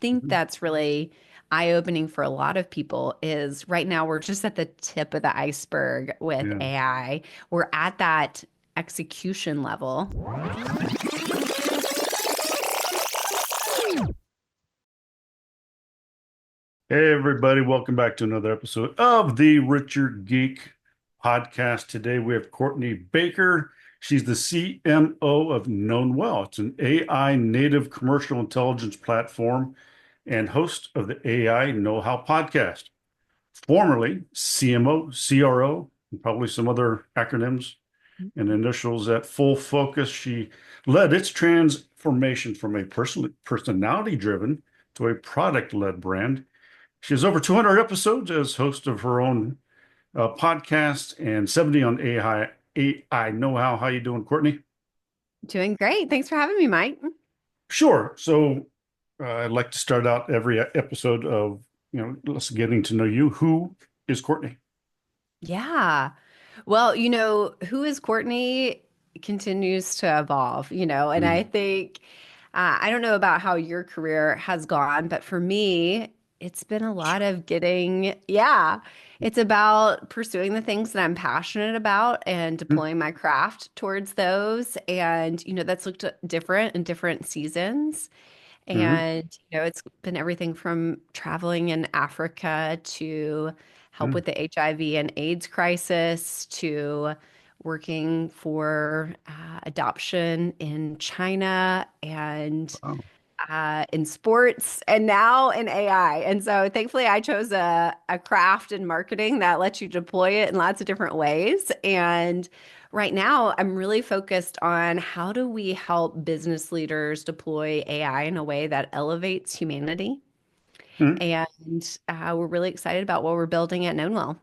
think Mhm. that's really eye-opening for a lot of people is right now we're just at the tip of the iceberg with Yeah. AI. We're at that execution level. Hey, everybody. Welcome back to another episode of the Richer Geek podcast. Today we have Courtney Baker. She's the CMO of Knownwell. It's an AI native commercial intelligence platform and host of the AI Knowhow podcast. Formerly CMO, CRO, and probably some other acronyms and initials at Full Focus. She led its transformation from a personality driven to a product led brand. She has over 200 episodes as host of her own podcast and 70 on AI Know-How. How you doing, Courtney? Doing great. Thanks for having me, Mike. Sure. So I'd like to start out every episode of, let's getting to know you. Who is Courtney? Yeah. Well, who is Courtney continues to evolve, and I Mm, think I don't know about how your career has gone, but for me, it's been a lot of it's about pursuing the things that I'm passionate about and mm, deploying my craft towards those. And, that's looked different in different seasons. mm, And, it's been everything from traveling in Africa to help mm. with the HIV and AIDS crisis to working for adoption in China and Wow. in sports and now in AI. And so thankfully, I chose a craft in marketing that lets you deploy it in lots of different ways. And right now, I'm really focused on how do we help business leaders deploy AI in a way that elevates humanity. Mm. And we're really excited about what we're building at Knownwell.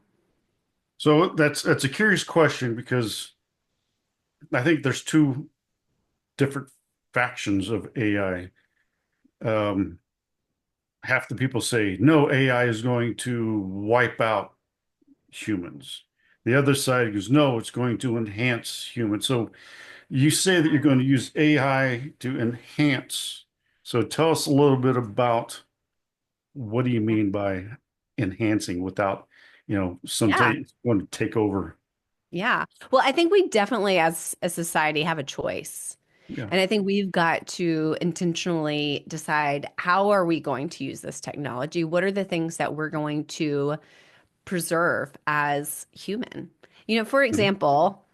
So that's a curious question because I think there's two different factions of AI. Um, Half the people say, no, AI is going to wipe out humans. The other side goes, no, it's going to enhance humans. So you say that you're going to use AI to enhance. So tell us a little bit about what do you mean by enhancing without, some Yeah. going to take over. Yeah. Well, I think we definitely, as a society, have a choice. Yeah. And I think we've got to intentionally decide how are we going to use this technology? What are the things that we're going to preserve as human? For Mhm. example,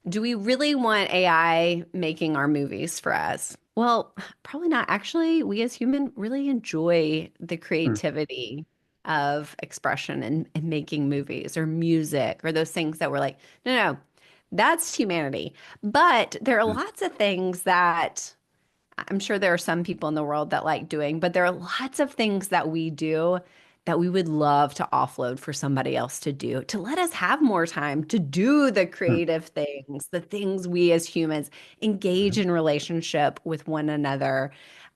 do we really want AI making our movies for us? Well, probably not. Actually, we as human really enjoy the Mm, creativity of expression and making movies or music or those things that we're like, no, no, that's humanity. But there are mm, lots of things that I'm sure there are some people in the world that like doing, but there are lots of things that we do that we would love to offload for somebody else to do, to let us have more time to do the mm, creative things, the things we as humans engage mm, in relationship with one another.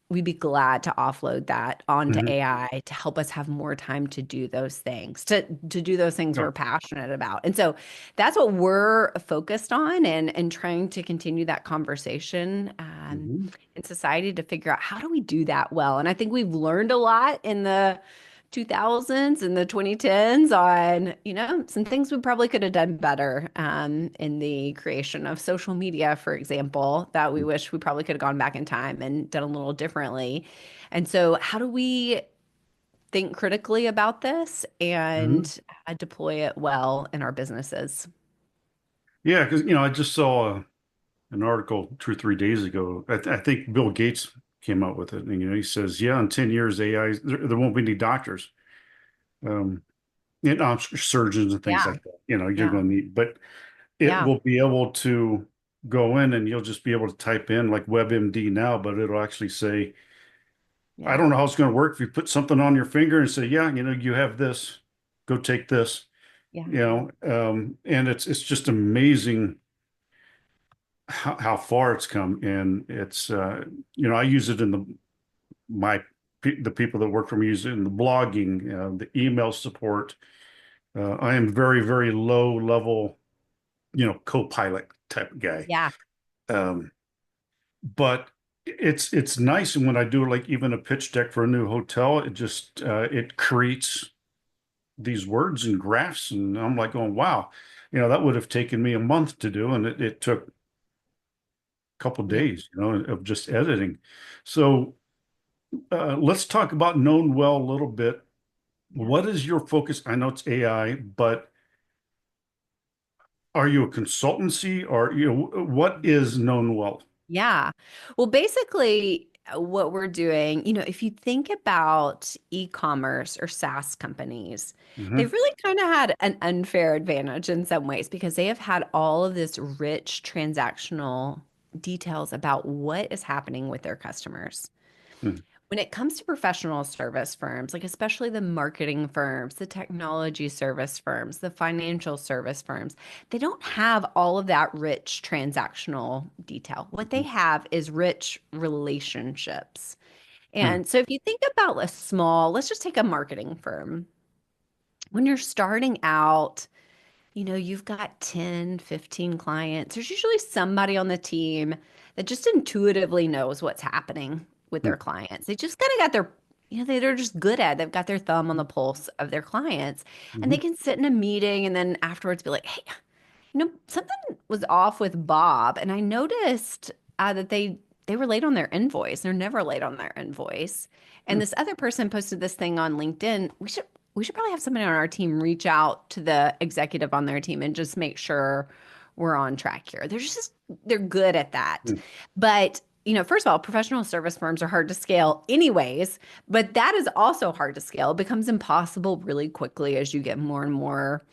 We'd be glad to offload that onto mm. AI to help us have more time to do those things, to do those things Yeah. we're passionate about. And so that's what we're focused on and trying to continue that conversation Mhm. in society to figure out how do we do that well. And I think we've learned a lot in the 2000s and the 2010s on, some things we probably could have done better in the creation of social media, for example, that we wish we probably could have gone back in time and done a little differently. And so, how do we think critically about this Mhm. and deploy it well in our businesses? Yeah, because I just saw an article 2 or 3 days ago. I think Bill Gates came out with it, and he says, "Yeah, in 10 years, AI there won't be any doctors, um, surgeons and things Yeah, like that. You're yeah, going to need, but it yeah, will be able to go in, and you'll just be able to type in like WebMD now, but it'll actually say, I yeah, don't know how it's going to work if you put something on your finger and say, yeah, you have this, go take this, yeah, and it's just amazing how far it's come, and it's I use it in my the people that work for me use it in the blogging, the email support. I am very, very low level, co-pilot type guy. yeah. Um, but it's nice. And when I do like even a pitch deck for a new hotel, it just it creates these words and graphs, and I'm like going, wow, that would have taken me a month to do, and it took a couple Yeah. days, of just editing. So let's talk about Known Well a little bit. Yeah. What is your focus? I know it's AI, but are you a consultancy, or what is Known Well? Yeah. Well, basically, what we're doing, if you think about e-commerce or SaaS companies, they've Hmm. really kind of had an unfair advantage in some ways because they have had all of this rich transactional details about what is happening with their customers. When it comes to professional service firms, like especially the marketing firms, the technology service firms, the financial service firms, they don't have all of that rich transactional detail. What they have is rich relationships. And so if you think about a small, let's just take a marketing firm. When you're starting out, you've got 10, 15 clients. There's usually somebody on the team that just intuitively knows what's happening with their clients. They just kind of got their, they're just good at it. They've got their thumb on the pulse of their clients. And they Hmm. can sit in a meeting and then afterwards be like, hey, something was off with Bob, and I noticed that they were late on their invoice. They're never late on their invoice. And this other person posted this thing on LinkedIn. We should probably have somebody on our team reach out to the executive on their team and just make sure we're on track here. They're good at that. But first of all, professional service firms are hard to scale anyways, but that is also hard to scale. It becomes impossible really quickly as you get more and more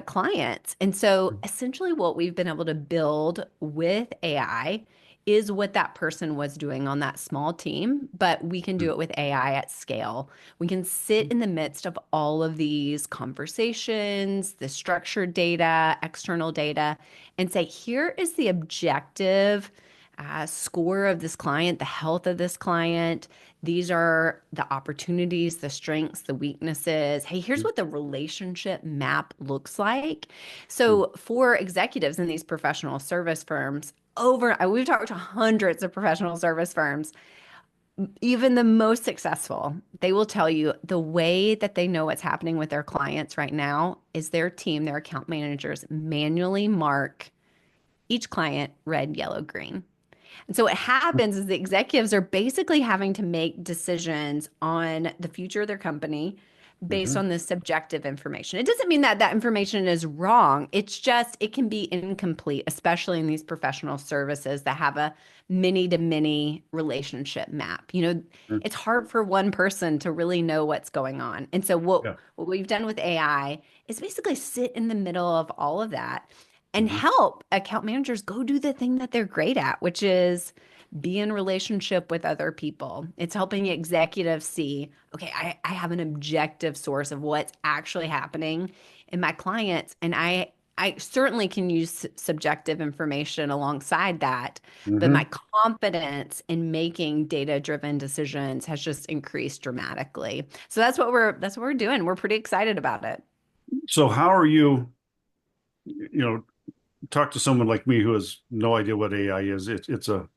clients. And so essentially what we've been able to build with AI is what that person was doing on that small team, but we can do it with AI at scale. We can sit in the midst of all of these conversations, the structured data, external data, and say, here is the objective score of this client, the health of this client. These are the opportunities, the strengths, the weaknesses. Hey, here's what the relationship map looks like. So, for executives in these professional service firms, we've talked to hundreds of professional service firms, even the most successful, they will tell you the way that they know what's happening with their clients right now is their team, their account managers manually mark each client red, yellow, green. And so what happens is the executives are basically having to make decisions on the future of their company based Hmm. on this subjective information. It doesn't mean that that information is wrong. It's just it can be incomplete, especially in these professional services that have a many to many relationship map. It's hard for one person to really know what's going on. And so what Yeah. what we've done with AI is basically sit in the middle of all of that and Hmm. help account managers go do the thing that they're great at, which is be in relationship with other people. It's helping executives see, okay, I have an objective source of what's actually happening in my clients. And I certainly can use subjective information alongside that, but my Hmm. confidence in making data-driven decisions has just increased dramatically. So that's what we're doing. We're pretty excited about it. So how are you, talk to someone like me who has no idea what AI is. It's a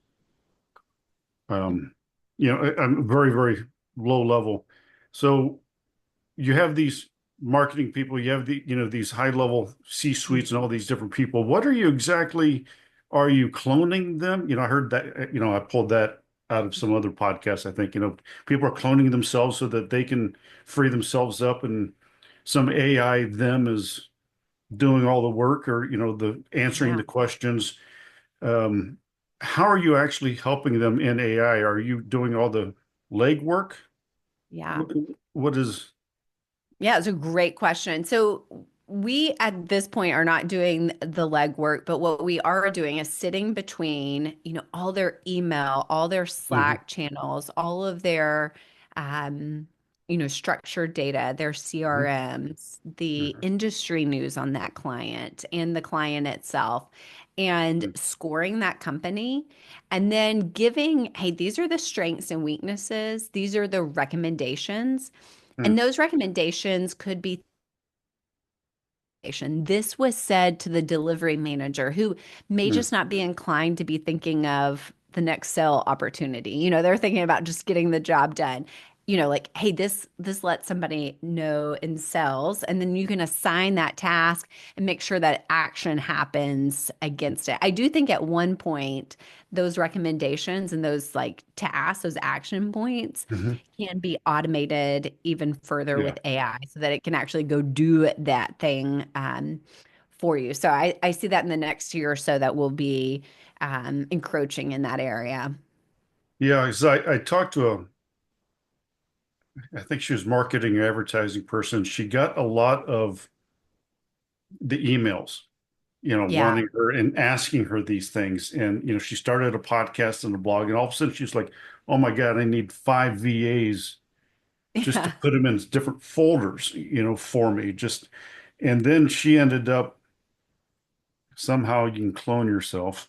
um, I'm very, very low level. So you have these marketing people, you have these high level C suites and all these different people. What are you exactly? Are you cloning them? I heard that, I pulled that out of some other podcast. I think, people are cloning themselves so that they can free themselves up, and some AI them is doing all the work, or, the answering Yeah. the questions. Um, how are you actually helping them in AI? Are you doing all the legwork? Yeah. What, what is, Yeah, it's a great question. So we at this point are not doing the legwork, but what we are doing is sitting between, all their email, all their Mhm, Slack channels, all of their um, structured data, their mhm, CRMs, the mhm, industry news on that client and the client itself, and mhm, scoring that company, and then giving, hey, these are the strengths and weaknesses, these are the recommendations. mhm, And those recommendations could be this was said to the delivery manager who may mhm, just not be inclined to be thinking of the next sale opportunity. They're thinking about just getting the job done. Like, hey, this lets somebody know in sales, and then you can assign that task and make sure that action happens against it. I do think at one point those recommendations and those like tasks, those action points Mhm. can be automated even further Yeah. with AI so that it can actually go do that thing for you. So I see that in the next year or so that will be encroaching in that area. Yeah, 'cause I talked to I think she was marketing and advertising person. She got a lot of the emails, Yeah. wanting her and asking her these things. And, she started a podcast and a blog, and all of a sudden she's like, oh my God, I need 5 VAs just to Yeah. put them in different folders, for me. And then she ended up somehow you can clone yourself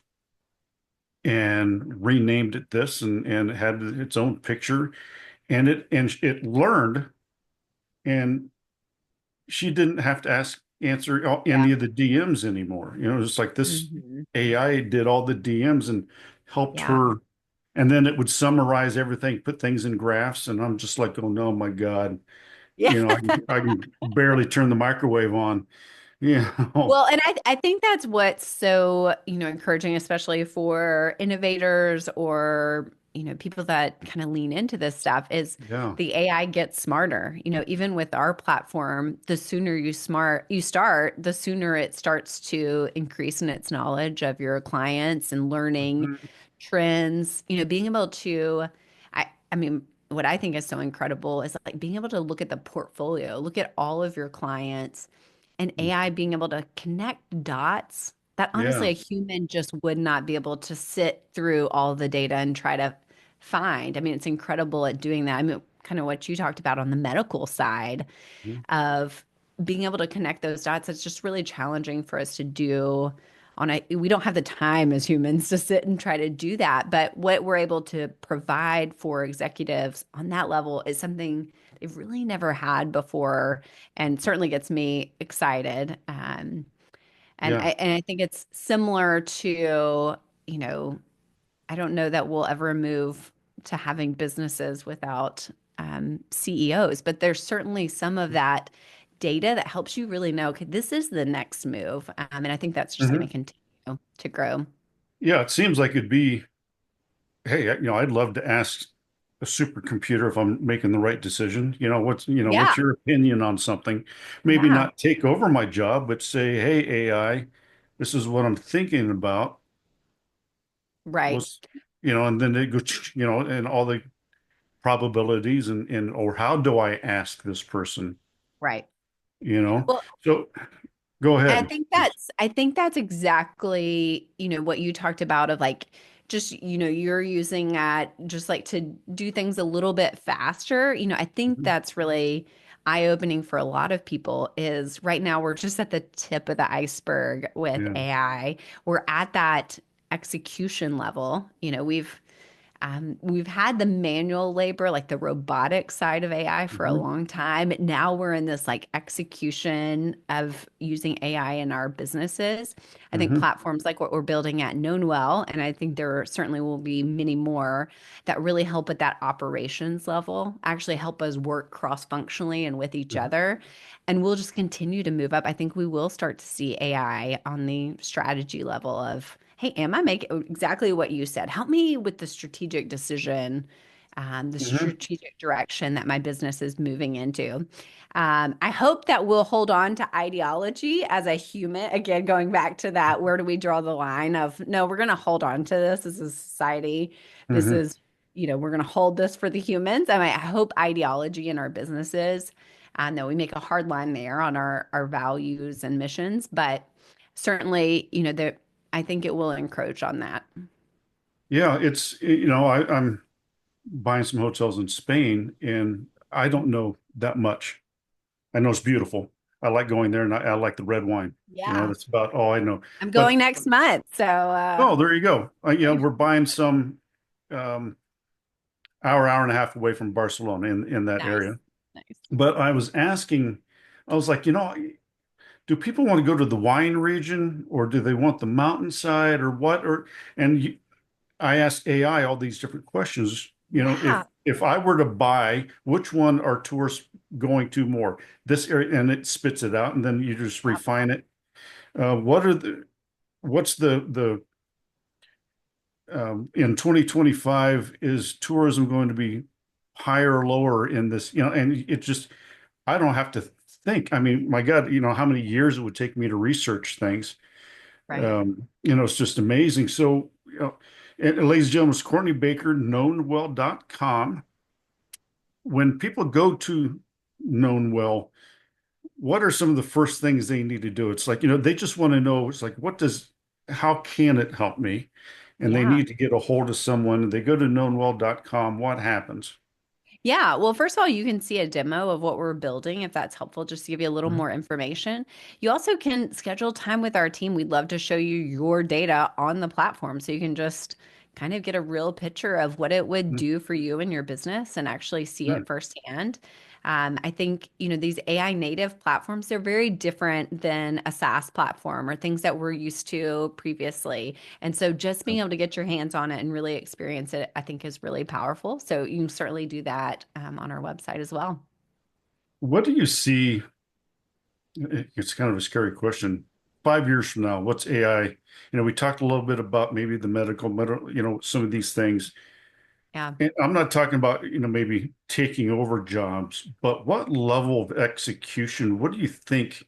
and renamed it this and it had its own picture and it learned and she didn't have to answer Yeah. any of the DMs anymore. It's like this Hmm. AI did all the DMs and helped Yeah. her. And then it would summarize everything, put things in graphs. And I'm just like, oh no, my God. Yeah. I can barely turn the microwave on. Yeah. Well, and I think that's what's so, encouraging, especially for innovators or, people that kind of lean into this stuff is Yeah. the AI gets smarter. Even with our platform, the sooner you start, the sooner it starts to increase in its knowledge of your clients and learning Mhm. trends, being able to, I mean, what I think is so incredible is like being able to look at the portfolio, look at all of your clients and AI being able to connect dots that honestly Yeah. a human just would not be able to sit through all the data and try to find. I mean, it's incredible at doing that. I mean, kind of what you talked about on the medical side of being able to connect those dots. It's just really challenging for us to do we don't have the time as humans to sit and try to do that. But what we're able to provide for executives on that level is something they've really never had before and certainly gets me excited. And Yeah. I think it's similar to, you know, I don't know that we'll ever move to having businesses without CEOs, but there's certainly some of that data that helps you really know, okay, this is the next move. And I think that's just going to Mhm. continue to grow. Yeah. It seems like it'd be, hey, I'd love to ask a supercomputer if I'm making the right decision. What's Yeah, your opinion on something? Maybe yeah, not take over my job, but say, hey, AI, this is what I'm thinking about. right, Was, and then they go, and all the probabilities or how do I ask this person, right. you know? Well, So go I ahead, think please. that's exactly, what you talked about of like just, you're using that just like to do things a little bit faster. I think Mhm. that's really eye-opening for a lot of people is right now we're just at the tip of the iceberg with Yeah. AI. We're at that execution level. We've had the manual labor, like the robotic side of AI for a Hmm. long time. Now we're in this like execution of using AI in our businesses. I think Hmm. platforms like what we're building at Knownwell, and I think there certainly will be many more that really help at that operations level, actually help us work cross-functionally and with each Hmm. other. And we'll just continue to move up. I think we will start to see AI on the strategy level of, hey, am I making exactly what you said? Help me with the strategic decision, the Hmm. strategic direction that my business is moving into. I hope that we'll hold on to ideology as a human. Again, going back to that, where do we draw the line of, no, we're going to hold on to this as a society. This Hmm. is, we're going to hold this for the humans. I hope ideology in our businesses. I know we make a hard line there on our values and missions, but certainly, I think it will encroach on that. Yeah, I'm buying some hotels in Spain and I don't know that much. I know it's beautiful. I like going there and I like the red wine. Yeah. That's about all I know. I'm But going next month. So, oh, there you go. We're buying some um, hour and a half away from Barcelona in that nice. area. Nice. But I was like, do people want to go to the wine region or do they want the mountainside or what? And I asked AI all these different questions. Yeah. If I were to buy, which one are tourists going to more? This area, and it spits it out, and then you just Yeah. refine it. What are the what's the in 2025, is tourism going to be higher or lower in this? And it just, I don't have to think. I mean, my God, how many years it would take me to research things. Right. It's just amazing. So, and ladies and gentlemen, it's Courtney Baker, knownwell.com. When people go to Knownwell, what are some of the first things they need to do? It's like, they just want to know, it's like, how can it help me? And they Yeah. need to get a hold of someone. They go to knownwell.com. What happens? Yeah, well, first of all, you can see a demo of what we're building if that's helpful, just to give you a little Mhm. more information. You also can schedule time with our team. We'd love to show you your data on the platform so you can just kind of get a real picture of what it would Mhm. do for you and your business and actually see Mhm. it firsthand. I think, these AI native platforms, they're very different than a SaaS platform or things that we're used to previously. And so just being able to get your hands on it and really experience it, I think is really powerful. So you can certainly do that on our website as well. What do you see? It's kind of a scary question. 5 years from now, what's AI? We talked a little bit about maybe the medical, some of these things. Yeah. And I'm not talking about, maybe taking over jobs, but what level of execution, what do you think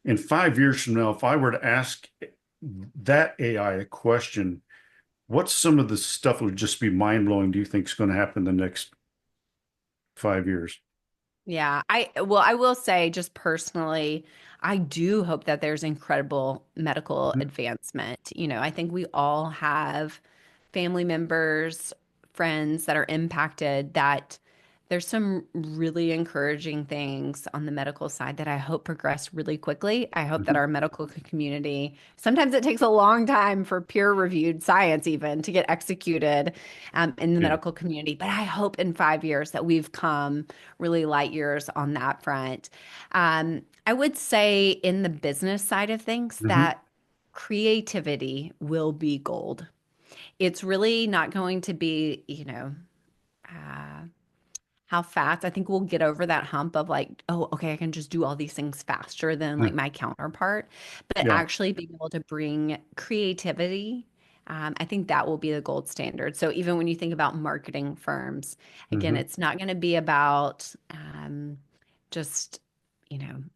in 5 years from now, if I were to ask that AI a question, what's some of the stuff that would just be mind blowing, do you think is going to happen in the next 5 years? Yeah, I will say just personally, I do hope that there's incredible medical Mhm. advancement. I think we all have family members, friends that are impacted that there's some really encouraging things on the medical side that I hope progress really quickly. I hope that Mhm. our medical community, sometimes it takes a long time for peer-reviewed science even to get executed in the Yeah. medical community, but I hope in 5 years that we've come really light years on that front. I would say in the business side of things Hmm. that creativity will be gold. It's really not going to be, uh, how fast. I think we'll get over that hump of like, oh, okay, I can just do all these things faster than like my counterpart. But Yeah. actually being able to bring creativity, I think that will be the gold standard. So even when you think about marketing firms, again, Hmm. it's not going to be about just,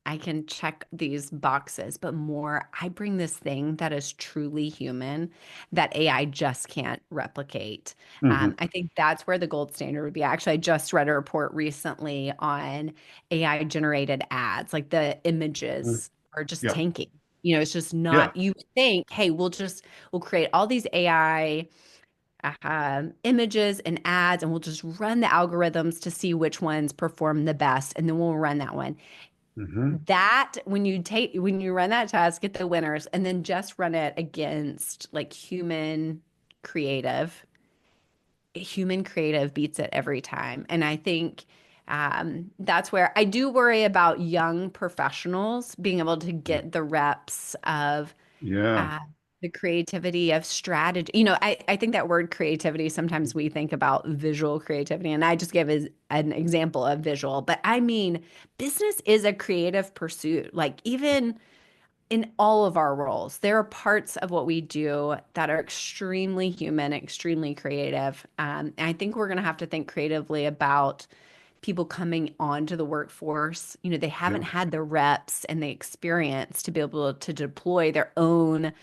I can check these boxes, but more, I bring this thing that is truly human that AI just can't replicate. Hmm. I think that's where the gold standard would be. Actually, I just read a report recently on AI generated ads, like the images are just Yeah. tanking. It's just Yeah. not, you would think, hey, we'll create all these AI images and ads, and we'll just run the algorithms to see which ones perform the best, and then we'll run that one. Hmm. That when you run that test, get the winners, and then just run it against like creative human creative beats it every time. And I think that's where I do worry about young professionals being able to get the reps of Yeah. uh, the creativity of strategy. I think that word creativity, sometimes we think about visual creativity, and I just gave an example of visual, but I mean, business is a creative pursuit. Like, even in all of our roles, there are parts of what we do that are extremely human, extremely creative. And I think we're going to have to think creatively about people coming onto the workforce. They Yeah. haven't had the reps and the experience to be able to deploy their own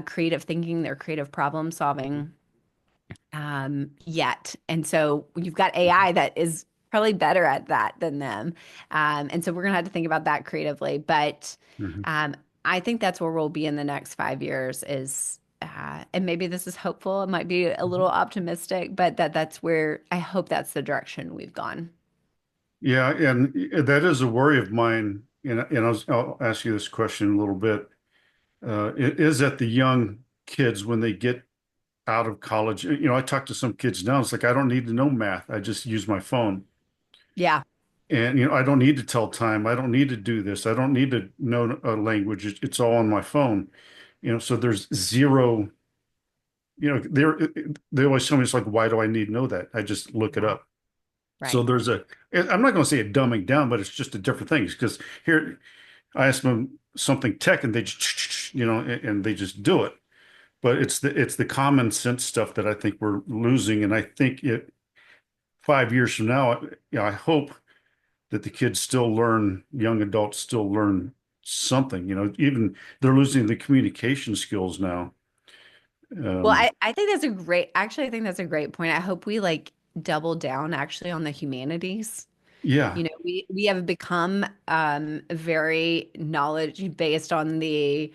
creative thinking, their creative problem solving yet. And so you've got AI that is probably better at that than them. And so we're going to have to think about that creatively. But Hmm. um, I think that's where we'll be in the next 5 years is, and maybe this is hopeful. It might be a little optimistic, but that's where I hope that's the direction we've gone. Yeah, and that is a worry of mine. And I'll ask you this question a little bit. It is that the young kids, when they get out of college, I talk to some kids now, it's like, I don't need to know math. I just use my phone. Yeah. And, I don't need to tell time. I don't need to do this. I don't need to know a language. It's all on my phone. So there's zero they always tell me it's like, why do I need to know that? I just look it Yeah, up. So right. I'm not going to say a dumbing down, but it's just a different thing. Because here, I ask them something tech, and they just, and they just do it. But it's the common sense stuff that I think we're losing, and I think 5 years from now, I hope that the kids still learn, young adults still learn something. Even they're losing the communication skills now. Well, Um, I think actually, I think that's a great point. I hope we like double down actually on the humanities. yeah. We have become very knowledge based on the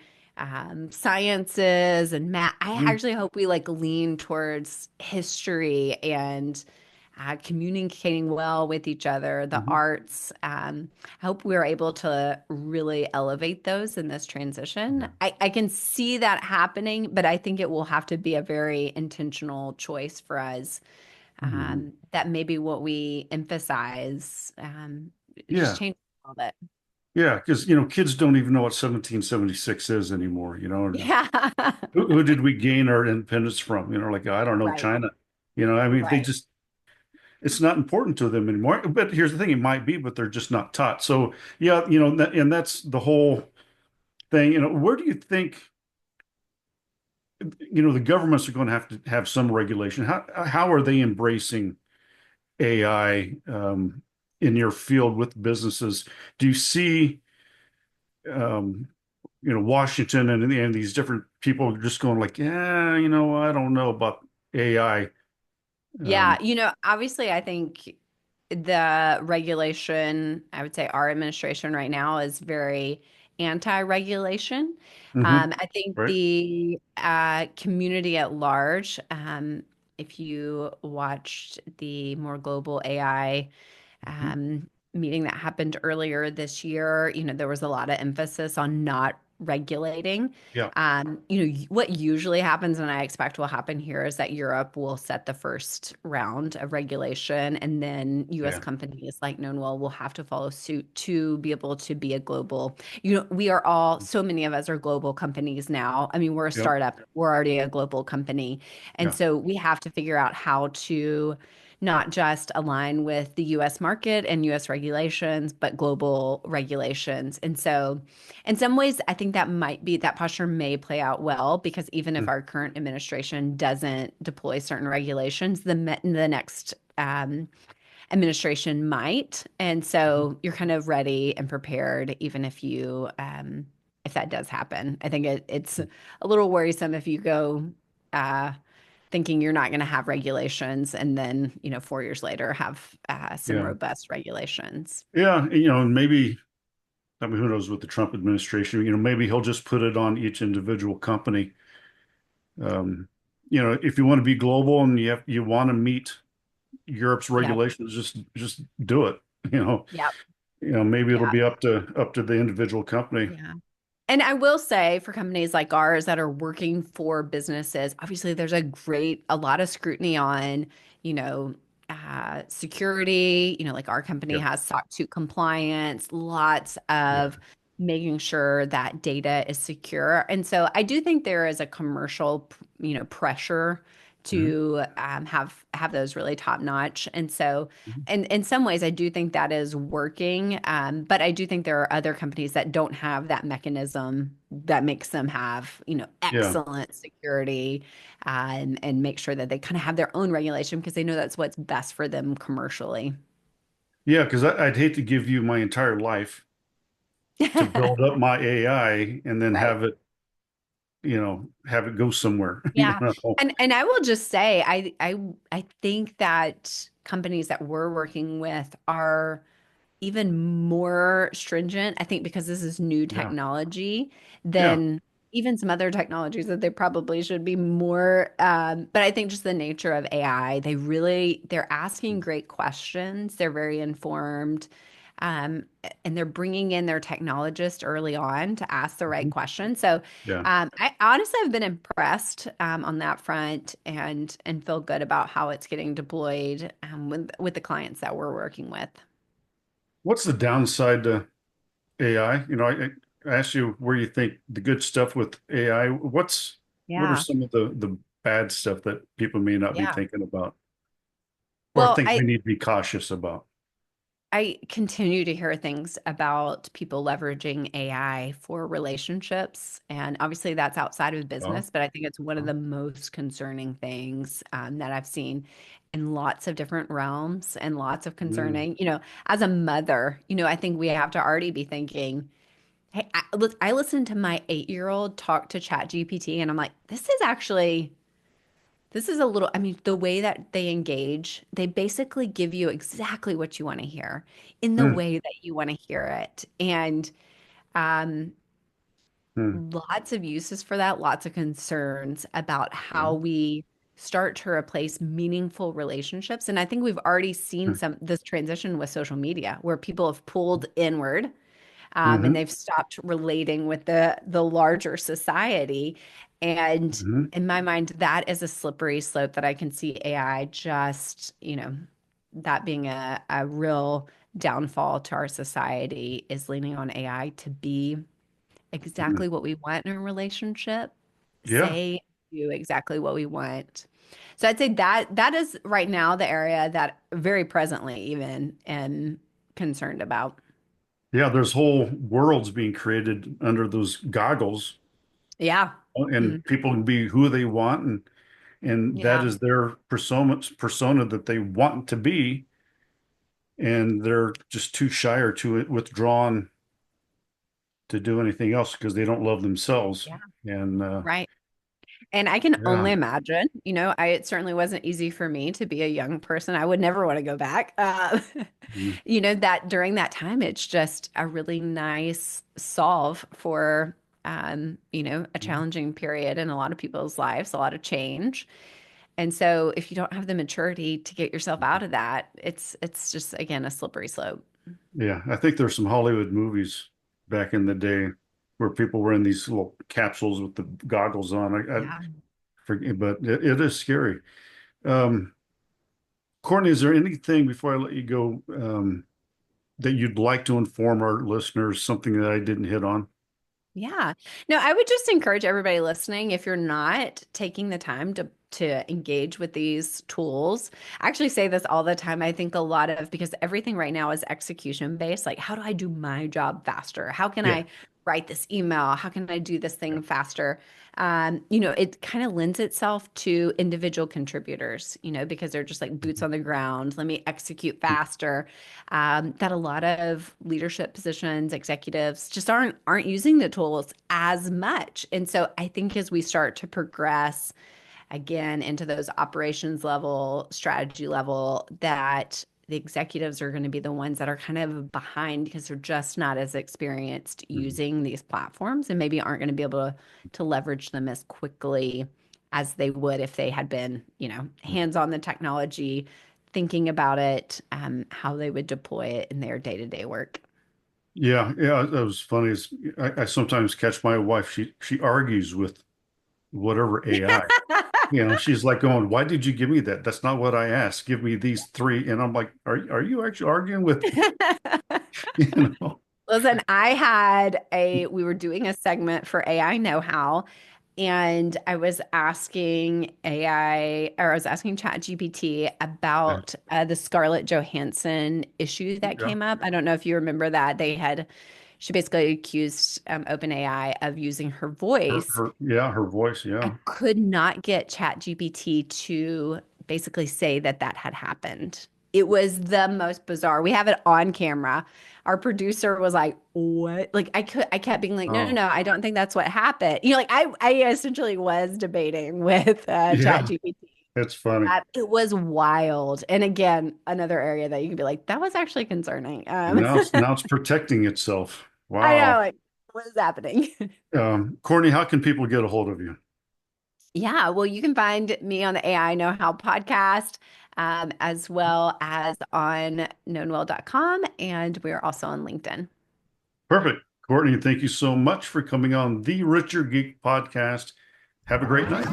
sciences and math. I Mhm. actually hope we like lean towards history and communicating well with each other, the Mhm. arts. I hope we're able to really elevate those in this transition. Yeah. I can see that happening, but I think it will have to be a very intentional choice for us, Mhm. that maybe what we emphasize just Yeah. change a little bit. Yeah. Because, kids don't even know what 1776 is anymore. Yeah. Who did we gain our independence from? Like, I don't know, Right. China. I mean, Right. it's not important to them anymore. But here's the thing, it might be, but they're just not taught. So, yeah, and that's the whole thing. Where do you think, the governments are going to have some regulation? How are they embracing AI in your field with businesses? Do you see, um, Washington and these different people just going like, yeah, I don't know about AI. Yeah, Um, obviously, I think the regulation, I would say our administration right now is very anti-regulation. mhm, I think right? the community at large, if you watched the more global AI Mhm. meeting that happened earlier this year, there was a lot of emphasis on not regulating. Yeah, What usually happens, and I expect will happen here, is that Europe will set the first round of regulation, and then US yeah, companies like Knownwell will have to follow suit to be able to be a global. We are so many of us are global companies now. I mean, we're a yep, startup, we're already a global company. And yeah, so we have to figure out how to not just align with the US market and US regulations, but global regulations. And so, in some ways, I think that posture may play out well because even if mm, our current administration doesn't deploy certain regulations, the next administration might. And mhm, so you're kind of ready and prepared, even if that does happen. I think it's mm. a little worrisome if you go uh, thinking you're not going to have regulations and then 4 years later have some Yeah, robust regulations. yeah. And maybe, I mean, who knows with the Trump administration? Maybe he'll just put it on each individual company. Um, if you want to be global and you want to meet Europe's Yep. regulations, just do it. You know, Yep. maybe it'll Yeah. be up to the individual company. Yeah. And I will say for companies like ours that are working for businesses, obviously a lot of scrutiny on, you know, security, like our company Yeah. has SOC 2 compliance, lots Yeah. of making sure that data is secure. And so I do think there is a commercial, pressure Mhm. to have those really top notch. And so Mhm. and in some ways, I do think that is working. But I do think there are other companies that don't have that mechanism that makes them have, Yeah. excellent security, and make sure that they kind of have their own regulation because they know that's what's best for them commercially. Yeah. Because I'd hate to give you my entire life to build up my AI and then Right. have it go somewhere, Yeah. And I will just say I think that companies that we're working with are even more stringent, I think, because this is new Yeah. technology Yeah. than even some other technologies that they probably should be more. But I think just the nature of AI, they're asking great questions. They're very informed. Um, and they're bringing in their technologist early on to ask the right Mhm. questions. So Yeah. I honestly have been impressed on that front and feel good about how it's getting deployed with the clients that we're working with. What's the downside to AI? I asked you where you think the good stuff with AI. What are Yeah. some of the bad stuff that people may not be Yeah. thinking about or Well, think we need to be cautious about. I continue to hear things about people leveraging AI for relationships. And obviously, that's outside of Oh, business, but I think it's one of oh, the most concerning things that I've seen in lots of different realms and lots of mm, concerning. As a mother, I think we have to already be thinking, hey, I listened to my 8-year-old talk to ChatGPT, and I'm like, this is a little, I mean, the way that they engage, they basically give you exactly what you want to hear in the mm, way that you want to hear it. And um, mm, lots of uses for that, lots of concerns about yeah, how we start to replace meaningful relationships. And I think we've already seen mm, some this transition with social media where people have pulled inward and mhm, they've stopped relating with the larger society. And mhm, in my mind, that is a slippery slope that I can see AI just, that being a real downfall to our society is leaning on AI to be mm. exactly what we want in a relationship, Yeah, say, do exactly what we want. So I'd say that is right now the area that very presently even am concerned about. yeah, there's whole worlds being created under those goggles, Yeah. and people can be who they want, and that Yeah. is their persona that they want to be, and they're just too shy or too withdrawn to do anything else because they don't love themselves. Yeah. And Right. And I can yeah, only imagine, it certainly wasn't easy for me to be a young person. I would never want to go back. mm, That during that time, it's just a really nice solve for, a mm, challenging period in a lot of people's lives, a lot of change. And so if you don't have the maturity to get yourself out of that, it's just again a slippery slope. yeah, I think there's some Hollywood movies back in the day where people were in these little capsules with the goggles on. I Yeah. forget, but it is scary. Um, Courtney, is there anything before I let you go that you'd like to inform our listeners, something that I didn't hit on? Yeah. No, I would just encourage everybody listening, if you're not taking the time to engage with these tools. I actually say this all the time. I think a lot of because everything right now is execution based, like how do I do my job faster? How can Yeah. I write this email? How can I do this Yeah. thing faster? It kind of lends itself to individual contributors, because they're just like boots Mhm. on the ground. Let me execute faster that a lot of leadership positions, executives just aren't using the tools as much. And so I think as we start to progress again into those operations level, strategy level, that the executives are going to be the ones that are kind of behind because they're just not as experienced Mhm. using these platforms and maybe aren't going to be able to leverage them as quickly as they would if they had been, hands on the technology, thinking about it, how they would deploy it in their day-to-day work. Yeah, yeah, that was funny. I sometimes catch my wife. She argues with whatever AI. She's like going, "Why did you give me that? That's not what I asked. Give me these three." And I'm like, "Are you actually arguing with?" You know? Listen, we were doing a segment for AI Knowhow, and I was asking ChatGPT Yeah, about the Scarlett Johansson issue that yeah. came up. I don't know if you remember that. She basically accused OpenAI of using her voice. Her voice. I Yeah. could not get ChatGPT to basically say that that had happened. It was the most bizarre. We have it on camera. Our producer was like, "What?" Like I kept being like, "No, no, Oh, no, I don't think that's what happened." Like I essentially was debating with yeah. ChatGPT. It's funny. It was wild. And again, another area that you can be like, that was actually concerning. Now it's protecting itself. I know, Wow. like, what is happening? Courtney, how can people get a hold of you? Yeah, well, you can find me on the AI Know How podcast, as well as on knownwell.com, and we're also on LinkedIn. Perfect. Courtney, thank you so much for coming on the Richer Geek podcast. Have a great night.